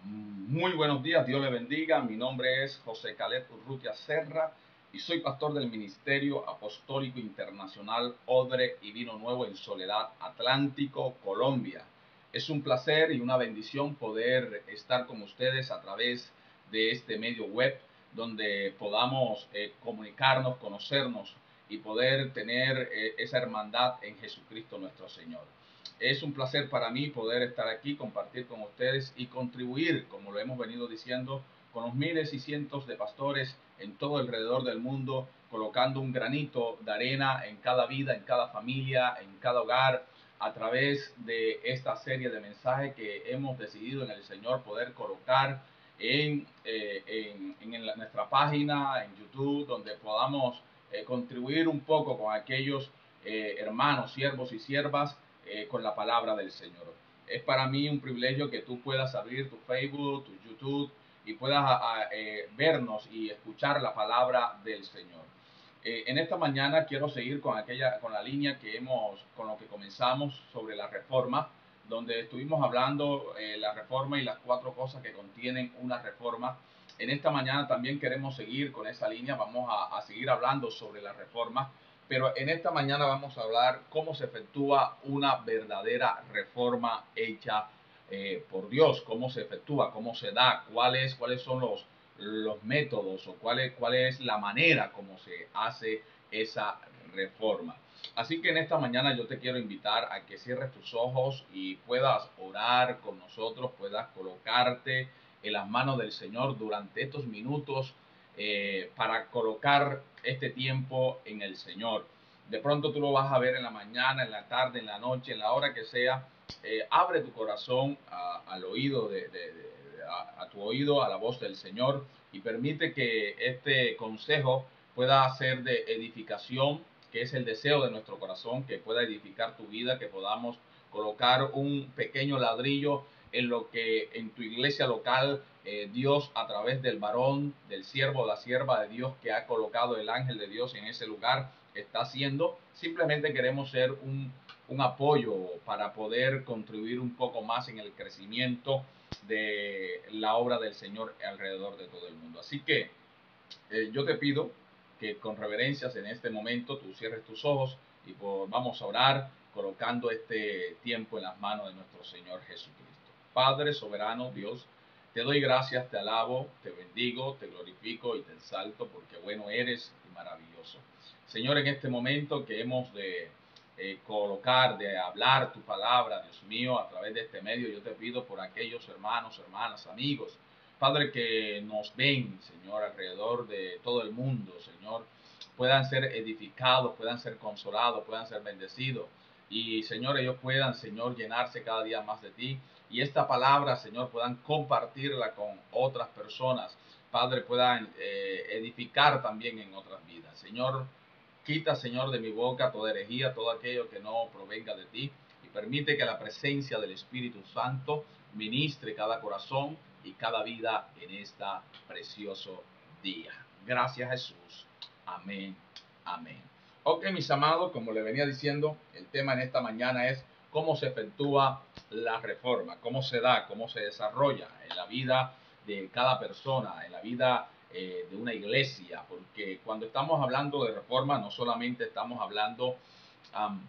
Muy buenos días, Dios le bendiga. Mi nombre es José Caleb Urrutia Serra y soy pastor del Ministerio Apostólico Internacional Odre y Vino Nuevo en Soledad Atlántico, Colombia. Es un placer y una bendición poder estar con ustedes a través de este medio web donde podamos comunicarnos, conocernos y poder tener esa hermandad en Jesucristo nuestro Señor. Es un placer para mí poder estar aquí, compartir con ustedes y contribuir, como lo hemos venido diciendo, con los miles y cientos de pastores en todo alrededor del mundo, colocando un granito de arena en cada vida, en cada familia, en cada hogar, a través de esta serie de mensajes que hemos decidido en el Señor poder colocar en nuestra página, en YouTube, donde podamos contribuir un poco con aquellos hermanos, siervos y siervas con la palabra del Señor. Es para mí un privilegio que tú puedas abrir tu Facebook, tu YouTube y puedas vernos y escuchar la palabra del Señor. En esta mañana quiero seguir con la línea con lo que comenzamos sobre la reforma, donde estuvimos hablando la reforma y las 4 cosas que contienen una reforma. En esta mañana también queremos seguir con esa línea, vamos a seguir hablando sobre la reforma, pero en esta mañana vamos a hablar cómo se efectúa una verdadera reforma hecha por Dios, cómo se efectúa, cómo se da, cuáles son los métodos o cuál es la manera como se hace esa reforma. Así que en esta mañana yo te quiero invitar a que cierres tus ojos y puedas orar con nosotros, puedas colocarte en las manos del Señor durante estos minutos para colocar este tiempo en el Señor. De pronto tú lo vas a ver en la mañana, en la tarde, en la noche, en la hora que sea. Abre tu corazón al oído a tu oído, a la voz del Señor, y permite que este consejo pueda ser de edificación, que es el deseo de nuestro corazón, que pueda edificar tu vida, que podamos colocar un pequeño ladrillo en lo que en tu iglesia local Dios, a través del varón, del siervo, la sierva de Dios que ha colocado el ángel de Dios en ese lugar, está haciendo. Simplemente queremos ser un apoyo para poder contribuir un poco más en el crecimiento de la obra del Señor alrededor de todo el mundo. Así que yo te pido que con reverencias en este momento tú cierres tus ojos y vamos a orar colocando este tiempo en las manos de nuestro Señor Jesucristo. Padre soberano Dios, te doy gracias, te alabo, te bendigo, te glorifico y te exalto porque bueno eres y maravilloso. Señor, en este momento que hemos de colocar, de hablar tu palabra, Dios mío, a través de este medio, yo te pido por aquellos hermanos, hermanas, amigos, Padre, que nos ven, Señor, alrededor de todo el mundo, Señor, puedan ser edificados, puedan ser consolados, puedan ser bendecidos. Y, Señor, ellos puedan, Señor, llenarse cada día más de ti. Y esta palabra, Señor, puedan compartirla con otras personas. Padre, puedan edificar también en otras vidas. Señor, quita, Señor, de mi boca toda herejía, todo aquello que no provenga de ti. Y permite que la presencia del Espíritu Santo ministre cada corazón y cada vida en este precioso día. Gracias, Jesús. Amén. Amén. Ok, mis amados, como le venía diciendo, el tema en esta mañana es cómo se efectúa la reforma, cómo se da, cómo se desarrolla en la vida de cada persona, en la vida de una iglesia, porque cuando estamos hablando de reforma no solamente estamos hablando um,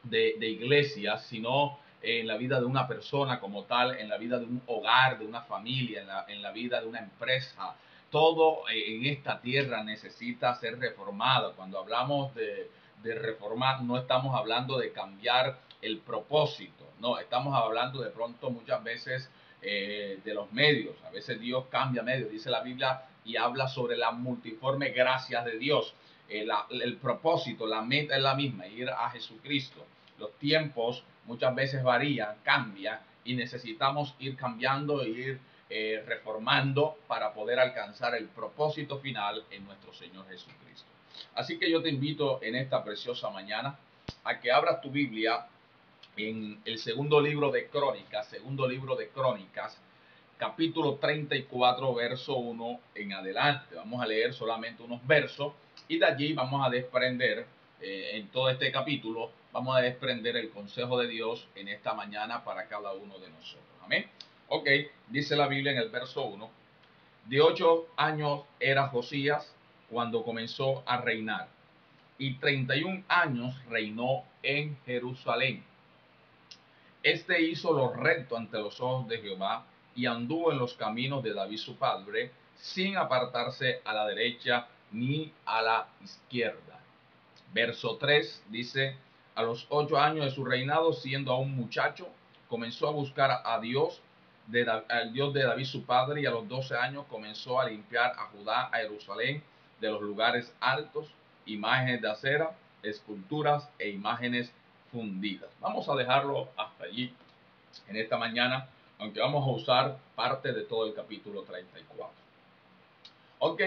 de iglesias, sino en la vida de una persona como tal, en la vida de un hogar, de una familia, en la vida de una empresa. Todo en esta tierra necesita ser reformado. Cuando hablamos de reformar, no estamos hablando de cambiar el propósito, no, estamos hablando de pronto muchas veces de los medios. A veces Dios cambia medios, dice la Biblia, y habla sobre la multiforme gracia de Dios. El propósito, la meta es la misma, ir a Jesucristo. Los tiempos muchas veces varían, cambian y necesitamos ir cambiando e ir reformando para poder alcanzar el propósito final en nuestro Señor Jesucristo. Así que yo te invito en esta preciosa mañana a que abras tu Biblia en el segundo libro de Crónicas, capítulo 34, verso 1 en adelante. Vamos a leer solamente unos versos y de allí vamos a desprender, en todo este capítulo, vamos a desprender el consejo de Dios en esta mañana para cada uno de nosotros. Amén. Ok, dice la Biblia en el verso 1, de 8 años era Josías cuando comenzó a reinar, y 31 años reinó en Jerusalén. Este hizo lo recto ante los ojos de Jehová y anduvo en los caminos de David su padre, sin apartarse a la derecha ni a la izquierda. Verso 3 dice, a los 8 años de su reinado, siendo aún muchacho, comenzó a buscar a Dios, al Dios de David su padre, y a los 12 años comenzó a limpiar a Judá, a Jerusalén, de los lugares altos, imágenes de acera, esculturas e imágenes fundidas. Vamos a dejarlo hasta allí en esta mañana, aunque vamos a usar parte de todo el capítulo 34. Ok,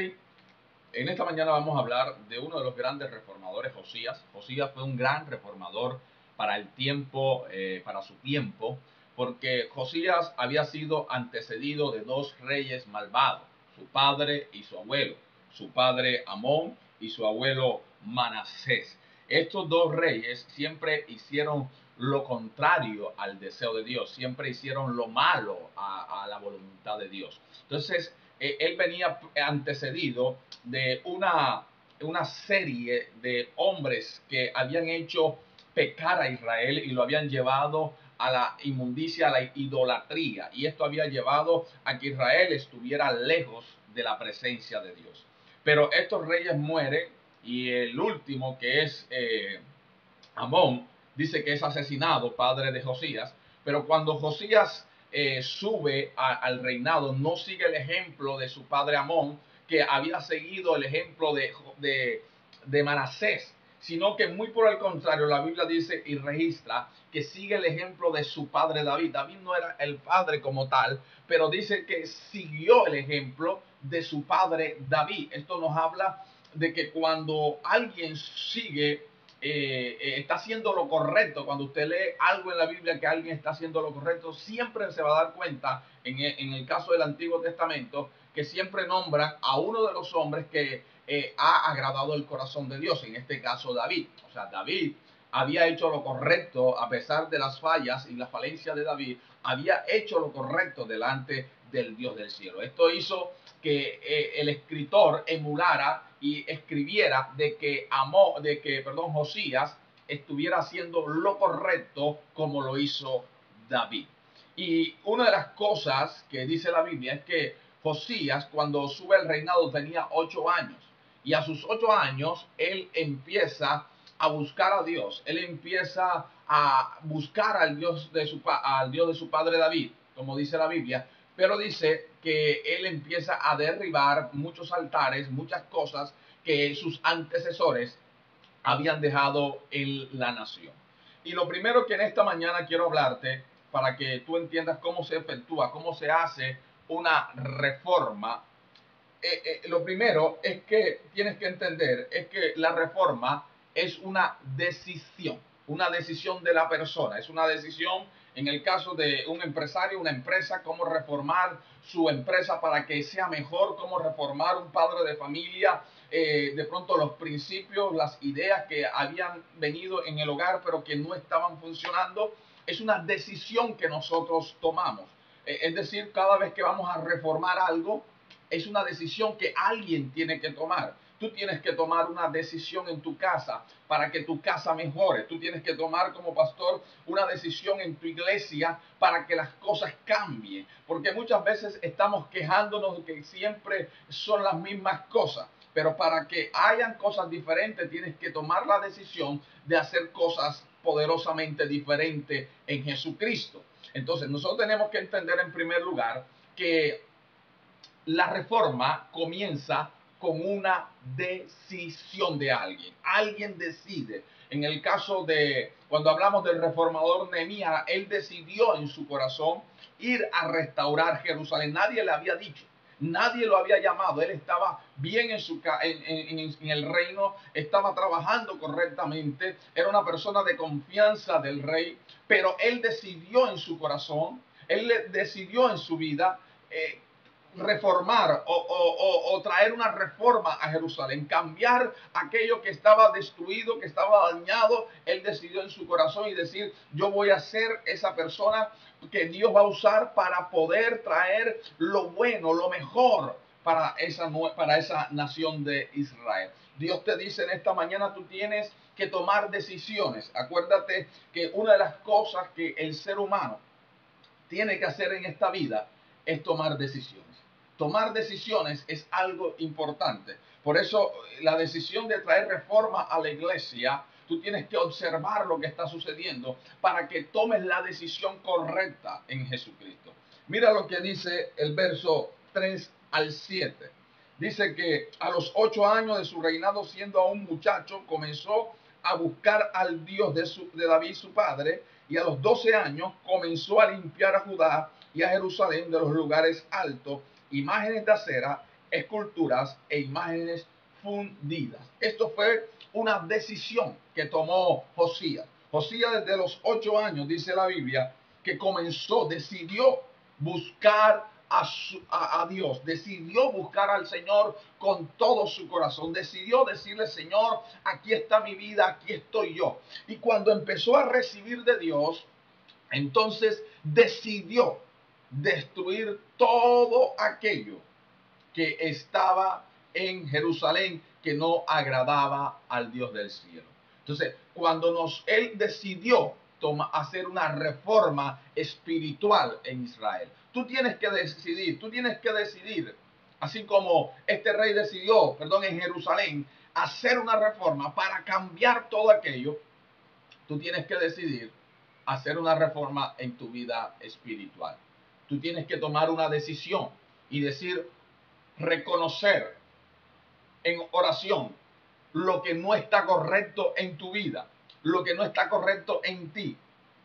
en esta mañana vamos a hablar de uno de los grandes reformadores, Josías. Josías fue un gran reformador para el tiempo, para su tiempo, porque Josías había sido antecedido de dos reyes malvados, su padre y su abuelo, su padre Amón y su abuelo Manasés. Estos dos reyes siempre hicieron lo contrario al deseo de Dios, siempre hicieron lo malo a la voluntad de Dios. Entonces, él venía antecedido de una serie de hombres que habían hecho pecar a Israel y lo habían llevado a la inmundicia, a la idolatría. Y esto había llevado a que Israel estuviera lejos de la presencia de Dios. Pero estos reyes mueren y el último, que es Amón, dice que es asesinado, padre de Josías. Pero cuando Josías sube al reinado, no sigue el ejemplo de su padre Amón, que había seguido el ejemplo de Manasés, sino que muy por el contrario, la Biblia dice y registra que sigue el ejemplo de su padre David. David no era el padre como tal, pero dice que siguió el ejemplo de su padre David. Esto nos habla de que cuando alguien sigue está haciendo lo correcto, cuando usted lee algo en la Biblia que alguien está haciendo lo correcto, siempre se va a dar cuenta, en el caso del Antiguo Testamento, que siempre nombran a uno de los hombres que ha agradado el corazón de Dios, en este caso David. O sea, David había hecho lo correcto a pesar de las fallas y las falencias de David, había hecho lo correcto delante del Dios del cielo. Esto hizo que el escritor emulara y escribiera Josías estuviera haciendo lo correcto como lo hizo David. Y una de las cosas que dice la Biblia es que Josías, cuando sube al reinado, tenía 8 años. Y a sus 8 años, él empieza a buscar a Dios. Él empieza a buscar al Dios de su padre David, como dice la Biblia. Pero dice que él empieza a derribar muchos altares, muchas cosas que sus antecesores habían dejado en la nación. Y lo primero que en esta mañana quiero hablarte, para que tú entiendas cómo se efectúa, cómo se hace una reforma, lo primero es que tienes que entender es que la reforma es una decisión de la persona, es una decisión en el caso de un empresario, una empresa, cómo reformar su empresa para que sea mejor, cómo reformar un padre de familia, de pronto los principios, las ideas que habían venido en el hogar pero que no estaban funcionando, es una decisión que nosotros tomamos. Es decir, cada vez que vamos a reformar algo, es una decisión que alguien tiene que tomar. Tú tienes que tomar una decisión en tu casa para que tu casa mejore. Tú tienes que tomar como pastor una decisión en tu iglesia para que las cosas cambien. Porque muchas veces estamos quejándonos de que siempre son las mismas cosas. Pero para que hayan cosas diferentes tienes que tomar la decisión de hacer cosas poderosamente diferentes en Jesucristo. Entonces nosotros tenemos que entender en primer lugar que la reforma comienza con una decisión de alguien. Alguien decide. En el caso de cuando hablamos del reformador Nehemías, él decidió en su corazón ir a restaurar Jerusalén. Nadie le había dicho. Nadie lo había llamado, él estaba bien en el reino, estaba trabajando correctamente, era una persona de confianza del rey, pero él decidió en su corazón, él decidió en su vida reformar o traer una reforma a Jerusalén, cambiar aquello que estaba destruido, que estaba dañado. Él decidió en su corazón y decir, yo voy a ser esa persona que Dios va a usar para poder traer lo bueno, lo mejor para esa nación de Israel. Dios te dice en esta mañana, tú tienes que tomar decisiones. Acuérdate que una de las cosas que el ser humano tiene que hacer en esta vida es tomar decisiones. Tomar decisiones es algo importante. Por eso la decisión de traer reforma a la iglesia, tú tienes que observar lo que está sucediendo para que tomes la decisión correcta en Jesucristo. Mira lo que dice el verso 3 al 7. Dice que a los 8 años de su reinado, siendo aún muchacho, comenzó a buscar al Dios de David su padre, y a los 12 años comenzó a limpiar a Judá y a Jerusalén de los lugares altos, imágenes de acera, esculturas e imágenes fundidas. Esto fue una decisión que tomó Josías. Josías desde los 8 años, dice la Biblia, que decidió buscar a Dios, decidió buscar al Señor con todo su corazón, decidió decirle: Señor, aquí está mi vida, aquí estoy yo. Y cuando empezó a recibir de Dios, entonces decidió destruir todo aquello que estaba en Jerusalén que no agradaba al Dios del cielo. Entonces, cuando él decidió hacer una reforma espiritual en Israel, tú tienes que decidir, así como este rey decidió, en Jerusalén, hacer una reforma para cambiar todo aquello. Tú tienes que decidir hacer una reforma en tu vida espiritual. Tú tienes que tomar una decisión y decir, reconocer en oración lo que no está correcto en tu vida, lo que no está correcto en ti,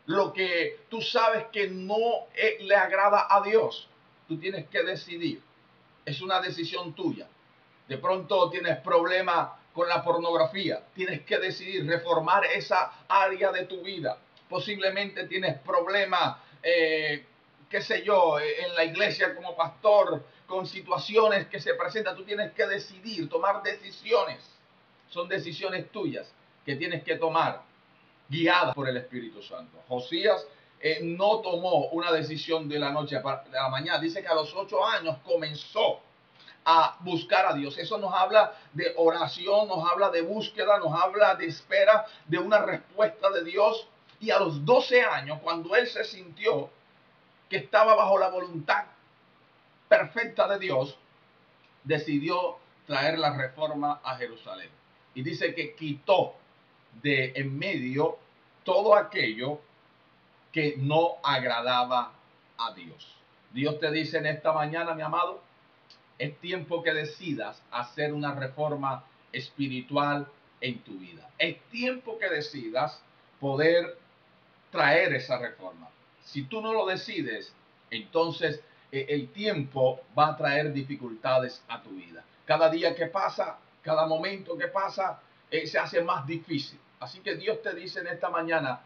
lo que tú sabes que no le agrada a Dios. Tú tienes que decidir. Es una decisión tuya. De pronto tienes problemas con la pornografía. Tienes que decidir reformar esa área de tu vida. Posiblemente tienes problemas, qué sé yo, en la iglesia como pastor, con situaciones que se presentan. Tú tienes que decidir, tomar decisiones. Son decisiones tuyas que tienes que tomar, guiadas por el Espíritu Santo. Josías no tomó una decisión de la noche a la mañana. Dice que a los 8 años comenzó a buscar a Dios. Eso nos habla de oración, nos habla de búsqueda, nos habla de espera, de una respuesta de Dios. Y a los 12 años, cuando él se sintió que estaba bajo la voluntad perfecta de Dios, decidió traer la reforma a Jerusalén. Y dice que quitó de en medio todo aquello que no agradaba a Dios. Dios te dice en esta mañana, mi amado, es tiempo que decidas hacer una reforma espiritual en tu vida. Es tiempo que decidas poder traer esa reforma. Si tú no lo decides, entonces el tiempo va a traer dificultades a tu vida. Cada día que pasa, cada momento que pasa, se hace más difícil. Así que Dios te dice en esta mañana,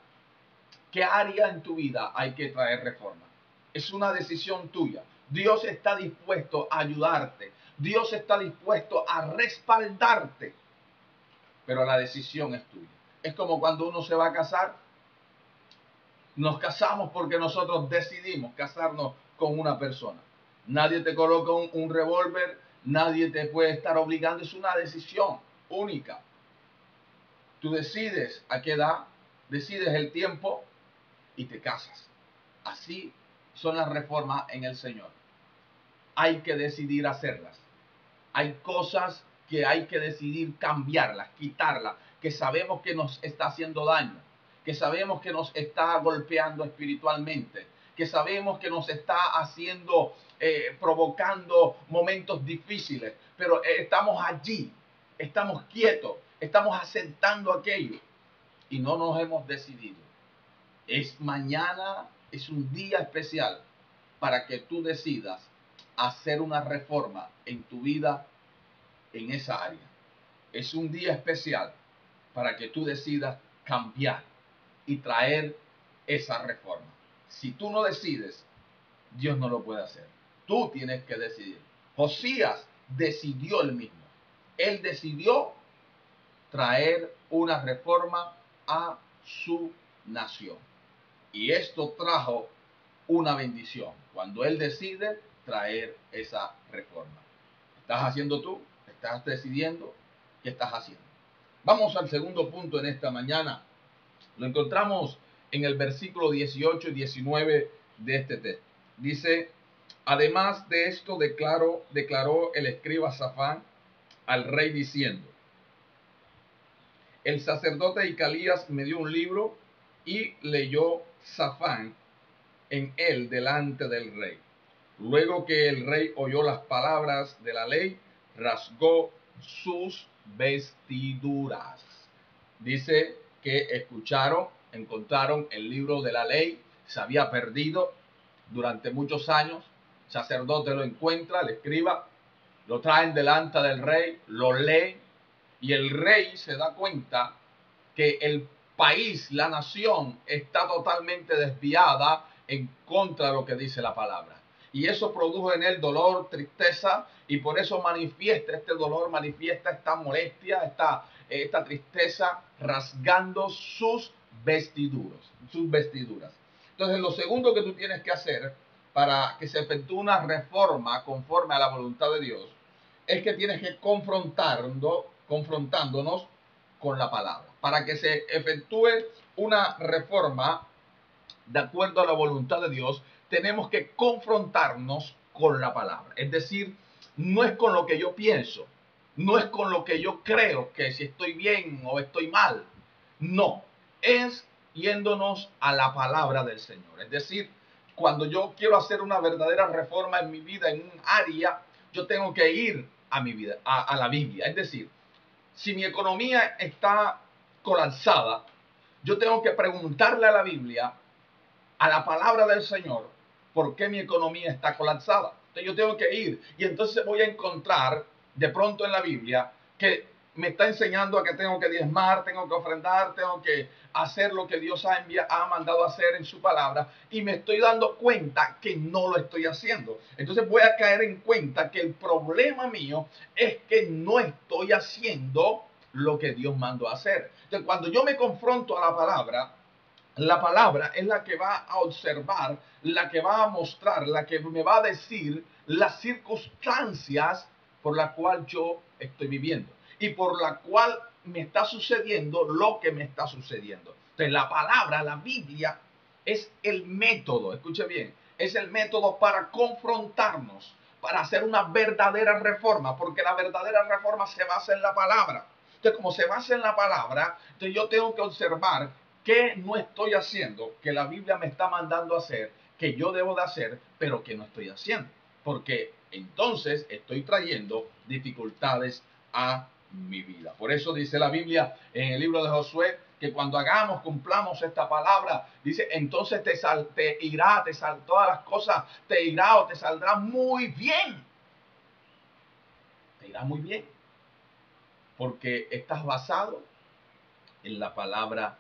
¿qué área en tu vida hay que traer reforma? Es una decisión tuya. Dios está dispuesto a ayudarte. Dios está dispuesto a respaldarte. Pero la decisión es tuya. Es como cuando uno se va a casar. Nos casamos porque nosotros decidimos casarnos con una persona. Nadie te coloca un revólver. Nadie te puede estar obligando. Es una decisión única. Tú decides a qué edad, decides el tiempo y te casas. Así son las reformas en el Señor. Hay que decidir hacerlas. Hay cosas que hay que decidir cambiarlas, quitarlas, que sabemos que nos está haciendo daño, que sabemos que nos está golpeando espiritualmente, que sabemos que nos está haciendo, provocando momentos difíciles, pero estamos allí, estamos quietos, estamos aceptando aquello y no nos hemos decidido. Mañana es un día especial para que tú decidas hacer una reforma en tu vida en esa área. Es un día especial para que tú decidas cambiar y traer esa reforma. Si tú no decides, Dios no lo puede hacer. Tú tienes que decidir. Josías decidió él mismo. Él decidió traer una reforma a su nación. Y esto trajo una bendición cuando Él decide traer esa reforma. ¿Estás haciendo tú? ¿Estás decidiendo? ¿Qué estás haciendo? Vamos al segundo punto en esta mañana. Lo encontramos en el versículo 18 y 19 de este texto. Dice: además de esto declaró el escriba Safán al rey diciendo: el sacerdote Hilcías me dio un libro, y leyó Safán en él delante del rey. Luego que el rey oyó las palabras de la ley, rasgó sus vestiduras. Dice que encontraron el libro de la ley, se había perdido durante muchos años. El sacerdote lo encuentra, el escriba, lo traen delante del rey, lo lee, y el rey se da cuenta que el país, la nación, está totalmente desviada en contra de lo que dice la palabra. Y eso produjo en él dolor, tristeza, y por eso manifiesta este dolor, manifiesta esta molestia, esta tristeza, rasgando sus vestiduras. Entonces, lo segundo que tú tienes que hacer para que se efectúe una reforma conforme a la voluntad de Dios es que tienes que confrontándonos con la palabra. Para que se efectúe una reforma de acuerdo a la voluntad de Dios, tenemos que confrontarnos con la palabra. Es decir, no es con lo que yo pienso, no es con lo que yo creo, que si estoy bien o estoy mal. No, es yéndonos a la palabra del Señor. Es decir, cuando yo quiero hacer una verdadera reforma en mi vida, en un área, yo tengo que ir a mi vida, a la Biblia. Es decir, si mi economía está colapsada, yo tengo que preguntarle a la Biblia, a la palabra del Señor, por qué mi economía está colapsada. Entonces yo tengo que ir, y entonces voy a encontrar de pronto en la Biblia que me está enseñando a que tengo que diezmar, tengo que ofrendar, tengo que hacer lo que Dios ha mandado hacer en su palabra, y me estoy dando cuenta que no lo estoy haciendo. Entonces voy a caer en cuenta que el problema mío es que no estoy haciendo lo que Dios mandó a hacer. Entonces, cuando yo me confronto a la palabra es la que va a observar, la que va a mostrar, la que me va a decir las circunstancias por las cuales yo estoy viviendo y por la cual me está sucediendo lo que me está sucediendo. Entonces, la palabra, la Biblia, es el método, escuche bien, es el método para confrontarnos, para hacer una verdadera reforma, porque la verdadera reforma se basa en la palabra. Entonces, como se basa en la palabra, entonces yo tengo que observar qué no estoy haciendo, que la Biblia me está mandando a hacer, que yo debo de hacer, pero que no estoy haciendo. Porque entonces estoy trayendo dificultades a mi vida. Por eso dice la Biblia en el libro de Josué que cuando cumplamos esta palabra, dice, entonces te irá, todas las cosas te irá o te saldrá muy bien. Te irá muy bien. Porque estás basado en la palabra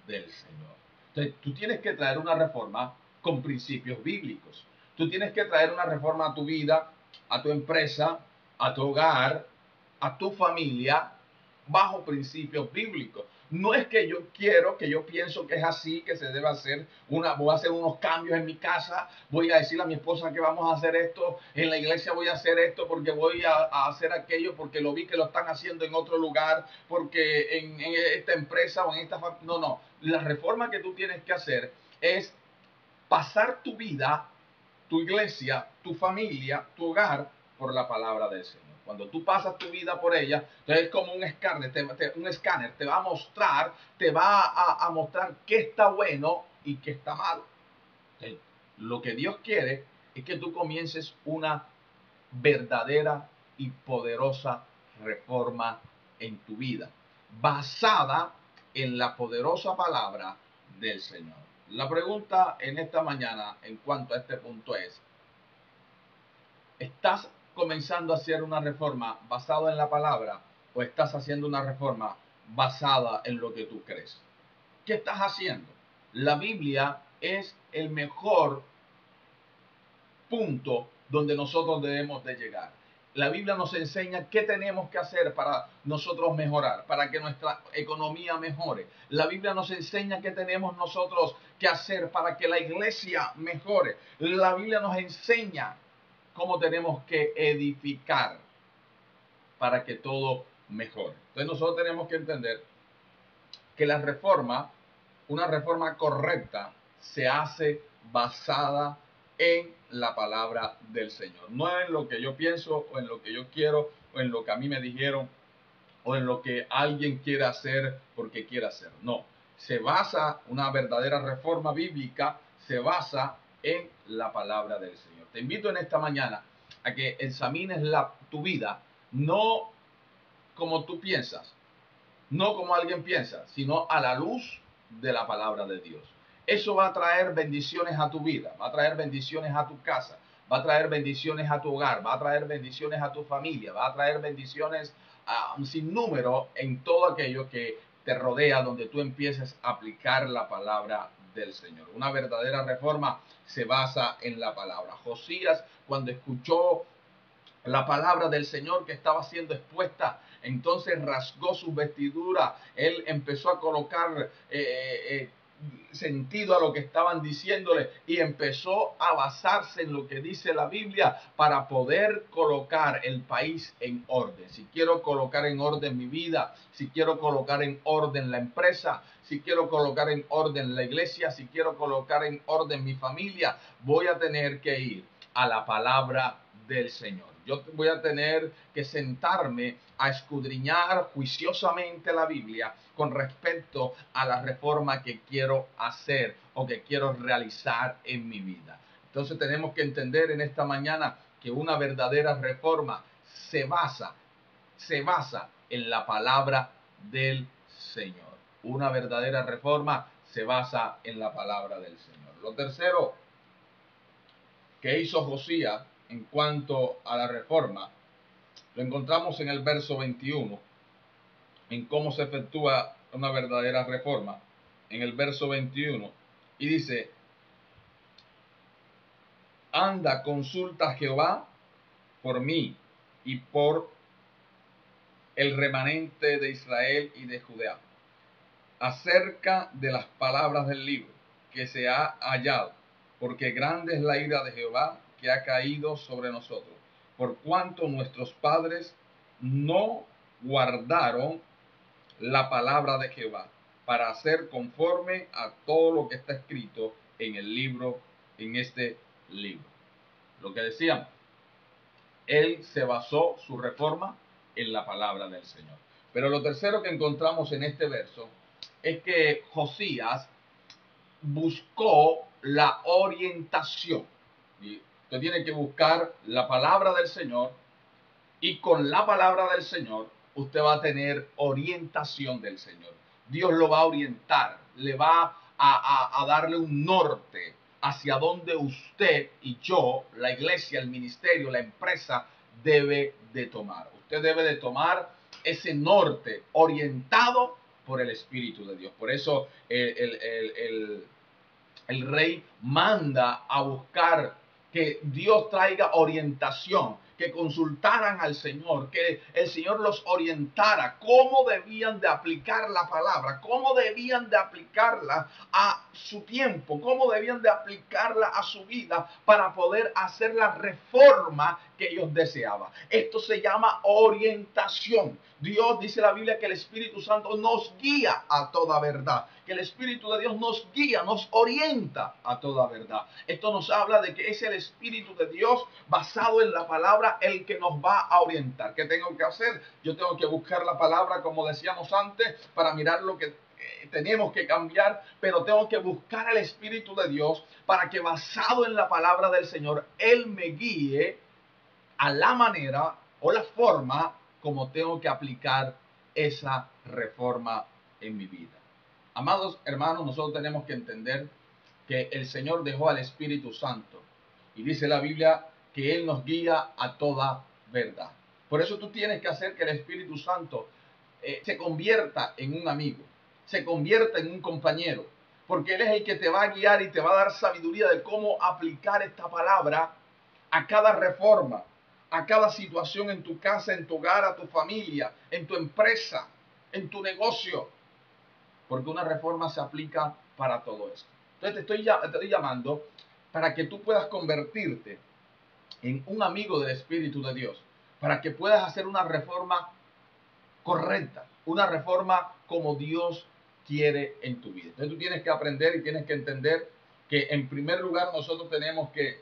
del Señor. Entonces, tú tienes que traer una reforma con principios bíblicos. Tú tienes que traer una reforma a tu vida, a tu empresa, a tu hogar, a tu familia, bajo principios bíblicos. No es que yo pienso que es así, que se debe hacer voy a hacer unos cambios en mi casa, voy a decirle a mi esposa que vamos a hacer esto, en la iglesia voy a hacer esto, porque voy a hacer aquello, porque lo vi que lo están haciendo en otro lugar, porque en esta empresa o en esta familia. No, no. La reforma que tú tienes que hacer es pasar tu vida, tu iglesia, tu familia, tu hogar, por la palabra del Señor. Cuando tú pasas tu vida por ella, entonces es como un escáner, te va a mostrar, a mostrar qué está bueno y qué está malo. Entonces, lo que Dios quiere es que tú comiences una verdadera y poderosa reforma en tu vida, basada en la poderosa palabra del Señor. La pregunta en esta mañana en cuanto a este punto es: ¿estás comenzando a hacer una reforma basada en la palabra o estás haciendo una reforma basada en lo que tú crees? ¿Qué estás haciendo? La Biblia es el mejor punto donde nosotros debemos de llegar. La Biblia nos enseña qué tenemos que hacer para nosotros mejorar, para que nuestra economía mejore. La Biblia nos enseña qué tenemos nosotros que hacer para que la iglesia mejore. La Biblia nos enseña cómo tenemos que edificar para que todo mejore. Entonces nosotros tenemos que entender que la reforma, una reforma correcta, se hace basada en la palabra del Señor. No en lo que yo pienso o en lo que yo quiero o en lo que a mí me dijeron o en lo que alguien quiere hacer porque quiere hacer. No, se basa, una verdadera reforma bíblica se basa en la palabra del Señor. Te invito en esta mañana a que examines tu vida, no como tú piensas, no como alguien piensa, sino a la luz de la palabra de Dios. Eso va a traer bendiciones a tu vida, va a traer bendiciones a tu casa, va a traer bendiciones a tu hogar, va a traer bendiciones a tu familia, va a traer bendiciones a un sinnúmero en todo aquello que te rodea, donde tú empieces a aplicar la palabra del Señor. Una verdadera reforma se basa en la palabra. Josías, cuando escuchó la palabra del Señor que estaba siendo expuesta, entonces rasgó su vestidura, él empezó a colocar sentido a lo que estaban diciéndole y empezó a basarse en lo que dice la Biblia para poder colocar el país en orden. Si quiero colocar en orden mi vida, si quiero colocar en orden la empresa, si quiero colocar en orden la iglesia, si quiero colocar en orden mi familia, voy a tener que ir a la palabra del Señor. Yo voy a tener que sentarme a escudriñar juiciosamente la Biblia con respecto a la reforma que quiero hacer o que quiero realizar en mi vida. Entonces tenemos que entender en esta mañana que una verdadera reforma se basa en la palabra del Señor. Una verdadera reforma se basa en la palabra del Señor. Lo tercero que hizo Josías en cuanto a la reforma, lo encontramos en el verso 21, en cómo se efectúa una verdadera reforma, en el verso 21, y dice: anda, consulta a Jehová por mí y por el remanente de Israel y de Judea, acerca de las palabras del libro que se ha hallado, porque grande es la ira de Jehová que ha caído sobre nosotros, por cuanto nuestros padres no guardaron la palabra de Jehová para hacer conforme a todo lo que está escrito en el libro, en este libro. Lo que decíamos, él se basó su reforma en la palabra del Señor. Pero lo tercero que encontramos en este verso es que Josías buscó la orientación. Y usted tiene que buscar la palabra del Señor, y con la palabra del Señor usted va a tener orientación del Señor. Dios lo va a orientar, le va a darle un norte hacia donde usted y yo, la iglesia, el ministerio, la empresa, debe de tomar. Usted debe de tomar ese norte orientado por el Espíritu de Dios. Por eso el rey manda a buscar que Dios traiga orientación, que consultaran al Señor, que el Señor los orientara cómo debían de aplicar la palabra, cómo debían de aplicarla a su tiempo, cómo debían de aplicarla a su vida para poder hacer la reforma que ellos deseaban. Esto se llama orientación. Dios, dice la Biblia, que el Espíritu Santo nos guía a toda verdad, que el Espíritu de Dios nos guía, nos orienta a toda verdad. Esto nos habla de que es el Espíritu de Dios basado en la palabra el que nos va a orientar. ¿Qué tengo que hacer? Yo tengo que buscar la palabra, como decíamos antes, para mirar lo que tenemos que cambiar, pero tengo que buscar al Espíritu de Dios para que, basado en la palabra del Señor, Él me guíe a la manera o la forma como tengo que aplicar esa reforma en mi vida. Amados hermanos, nosotros tenemos que entender que el Señor dejó al Espíritu Santo y dice la Biblia que Él nos guía a toda verdad. Por eso tú tienes que hacer que el Espíritu Santo se convierta en un amigo, se convierta en un compañero, porque Él es el que te va a guiar y te va a dar sabiduría de cómo aplicar esta palabra a cada reforma, a cada situación en tu casa, en tu hogar, a tu familia, en tu empresa, en tu negocio, porque una reforma se aplica para todo esto. Entonces te estoy llamando para que tú puedas convertirte en un amigo del Espíritu de Dios, para que puedas hacer una reforma correcta, una reforma como Dios quiere en tu vida. Entonces tú tienes que aprender y tienes que entender que en primer lugar nosotros tenemos que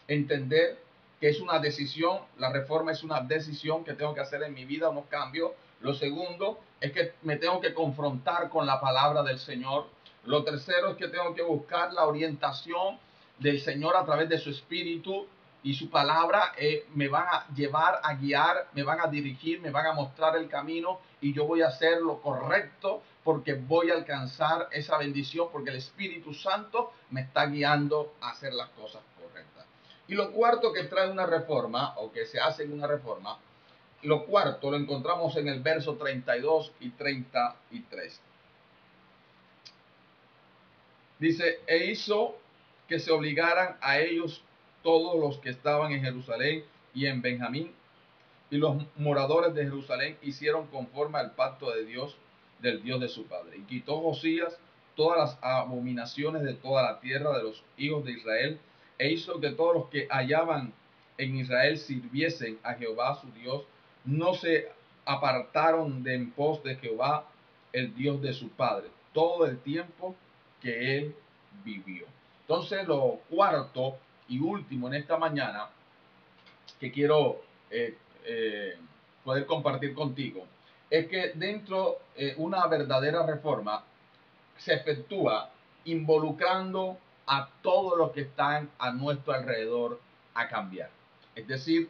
entender que es una decisión, la reforma es una decisión que tengo que hacer en mi vida, unos cambios. Lo segundo es que me tengo que confrontar con la palabra del Señor. Lo tercero es que tengo que buscar la orientación del Señor a través de su Espíritu y su palabra me van a llevar, a guiar, me van a dirigir, me van a mostrar el camino y yo voy a hacer lo correcto porque voy a alcanzar esa bendición porque el Espíritu Santo me está guiando a hacer las cosas correctas. Y lo cuarto que trae una reforma o que se hace en una reforma, lo cuarto lo encontramos en el verso 32 y 33. Dice, e hizo que se obligaran a ellos todos los que estaban en Jerusalén y en Benjamín, y los moradores de Jerusalén hicieron conforme al pacto de Dios, del Dios de su padre. Y quitó Josías todas las abominaciones de toda la tierra de los hijos de Israel, e hizo que todos los que hallaban en Israel sirviesen a Jehová su Dios, no se apartaron de en pos de Jehová, el Dios de su padre, todo el tiempo que él vivió. Entonces, lo cuarto y último en esta mañana que quiero poder compartir contigo es que dentro una verdadera reforma se efectúa involucrando a todos los que están a nuestro alrededor a cambiar. Es decir,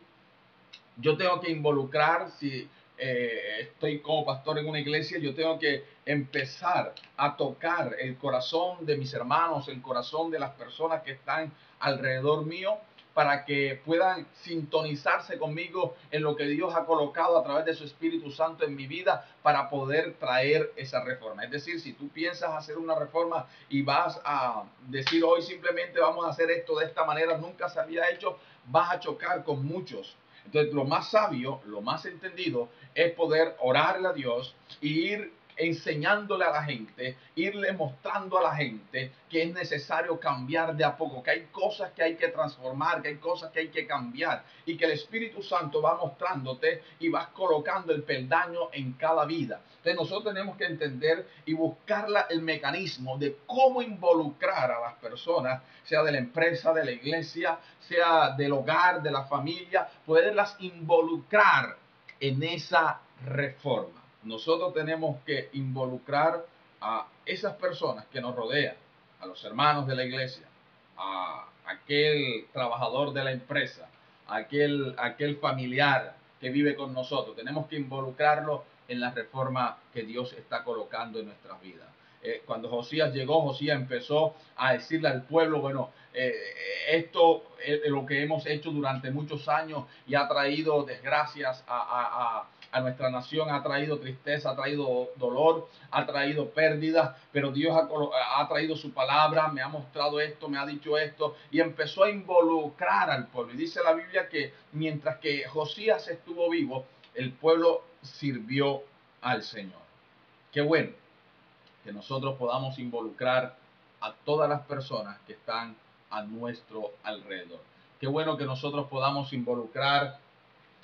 yo tengo que involucrar, si estoy como pastor en una iglesia, yo tengo que empezar a tocar el corazón de mis hermanos, el corazón de las personas que están alrededor mío, para que puedan sintonizarse conmigo en lo que Dios ha colocado a través de su Espíritu Santo en mi vida para poder traer esa reforma. Es decir, si tú piensas hacer una reforma y vas a decir hoy simplemente vamos a hacer esto de esta manera, nunca se había hecho, vas a chocar con muchos. Entonces, lo más sabio, lo más entendido es poder orarle a Dios e ir enseñándole a la gente, irle mostrando a la gente que es necesario cambiar de a poco, que hay cosas que hay que transformar, que hay cosas que hay que cambiar y que el Espíritu Santo va mostrándote y vas colocando el peldaño en cada vida. Entonces nosotros tenemos que entender y buscar el mecanismo de cómo involucrar a las personas, sea de la empresa, de la iglesia, sea del hogar, de la familia, poderlas involucrar en esa reforma. Nosotros tenemos que involucrar a esas personas que nos rodean, a los hermanos de la iglesia, a aquel trabajador de la empresa, a aquel familiar que vive con nosotros. Tenemos que involucrarlo en la reforma que Dios está colocando en nuestras vidas. Cuando Josías llegó, Josías empezó a decirle al pueblo, bueno, esto es lo que hemos hecho durante muchos años y ha traído desgracias a nuestra nación, ha traído tristeza, ha traído dolor, ha traído pérdidas, pero Dios ha traído su palabra, me ha mostrado esto, me ha dicho esto, y empezó a involucrar al pueblo. Y dice la Biblia que mientras que Josías estuvo vivo, el pueblo sirvió al Señor. Qué bueno que nosotros podamos involucrar a todas las personas que están a nuestro alrededor. Qué bueno que nosotros podamos involucrar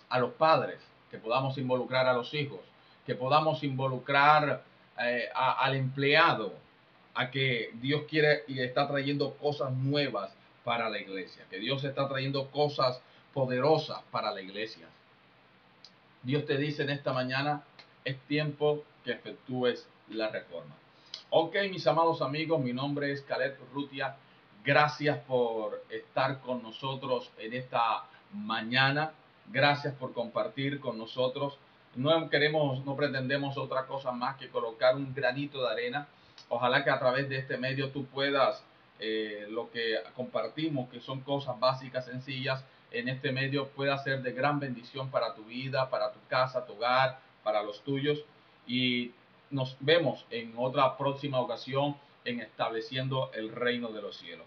a los padres, que podamos involucrar a los hijos, que podamos involucrar al empleado, a que Dios quiere y está trayendo cosas nuevas para la iglesia, que Dios está trayendo cosas poderosas para la iglesia. Dios te dice en esta mañana, es tiempo que efectúes la reforma. Ok, mis amados amigos, mi nombre es Caleb Rutia. Gracias por estar con nosotros en esta mañana. Gracias por compartir con nosotros. No pretendemos otra cosa más que colocar un granito de arena. Ojalá que a través de este medio tú puedas, lo que compartimos, que son cosas básicas, sencillas, en este medio pueda ser de gran bendición para tu vida, para tu casa, tu hogar, para los tuyos. Y nos vemos en otra próxima ocasión en estableciendo el reino de los cielos.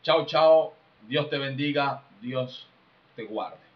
Chao, chao. Dios te bendiga. Dios te guarde.